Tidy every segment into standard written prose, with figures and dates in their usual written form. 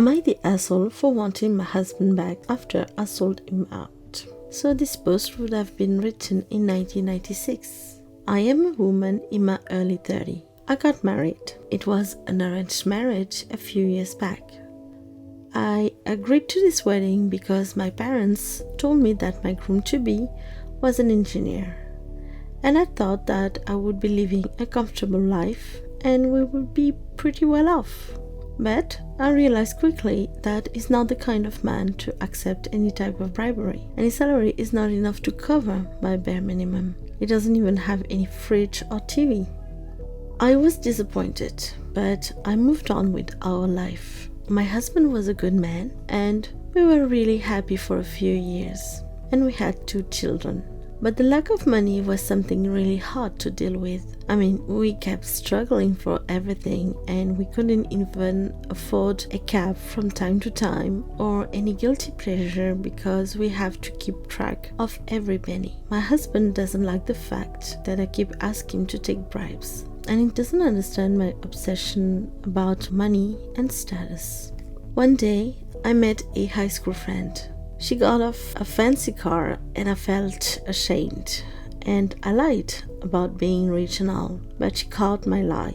Am I the asshole for wanting my husband back after I sold him out? So this post would have been written in 1996. I am a woman in my early 30s. I got married. It was an arranged marriage a few years back. I agreed to this wedding because my parents told me that my groom-to-be was an engineer, and I thought that I would be living a comfortable life and we would be pretty well off. But I realized quickly that he's not the kind of man to accept any type of bribery, and his salary is not enough to cover my bare minimum. He doesn't even have any fridge or TV. I was disappointed, but I moved on with our life. My husband was a good man, and we were really happy for a few years, and we had 2 children. But the lack of money was something really hard to deal with. I mean, we kept struggling for everything, and we couldn't even afford a cab from time to time or any guilty pleasure because we have to keep track of every penny. My husband doesn't like the fact that I keep asking him to take bribes, and he doesn't understand my obsession about money and status. One day, I met a high school friend. She got off a fancy car and I felt ashamed, and I lied about being rich and all, but she caught my lie.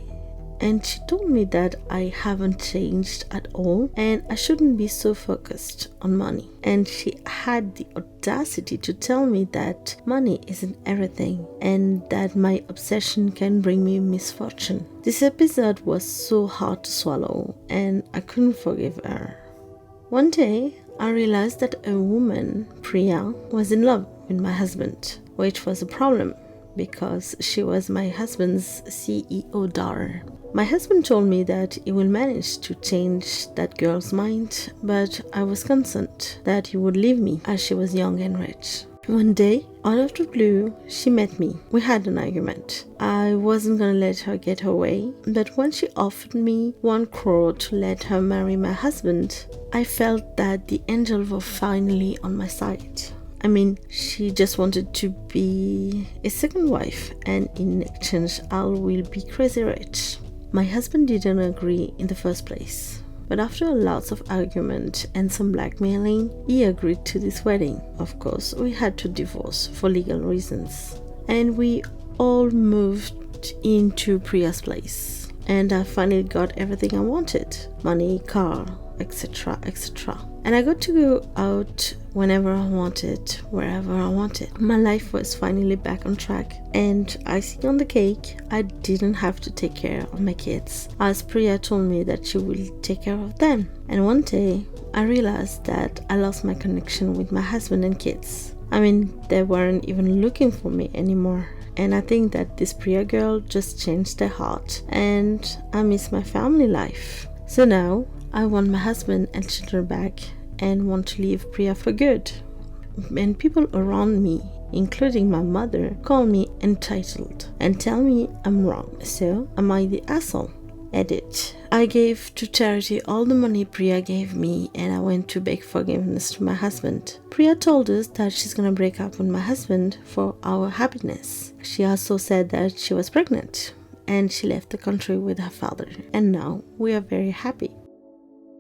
And she told me that I haven't changed at all and I shouldn't be so focused on money. And she had the audacity to tell me that money isn't everything and that my obsession can bring me misfortune. This episode was so hard to swallow and I couldn't forgive her. One day, I realized that a woman, Priya, was in love with my husband, which was a problem because she was my husband's CEO daughter. My husband told me that he will manage to change that girl's mind, but I was concerned that he would leave me as she was young and rich. One day, out of the blue, she met me. We had an argument. I wasn't gonna let her get her way, but when she offered me 1 crore to let her marry my husband, I felt that the angels were finally on my side. I mean, she just wanted to be a second wife, and in exchange, I will be crazy rich. My husband didn't agree in the first place. But after lots of argument and some blackmailing, he agreed to this wedding. Of course, we had to divorce for legal reasons. And we all moved into Priya's place. And I finally got everything I wanted. Money, car, etc., etc. And I got to go out whenever I wanted, wherever I wanted. My life was finally back on track, and icing on the cake, I didn't have to take care of my kids, as Priya told me that she will take care of them. And one day, I realized that I lost my connection with my husband and kids. I mean, they weren't even looking for me anymore. And I think that this Priya girl just changed their heart, and I miss my family life. So now, I want my husband and children back and want to leave Priya for good. And people around me, including my mother, call me entitled and tell me I'm wrong. So, am I the asshole? Edit. I gave to charity all the money Priya gave me, and I went to beg forgiveness to my husband. Priya told us that she's gonna break up with my husband for our happiness. She also said that she was pregnant and she left the country with her father, and now we are very happy.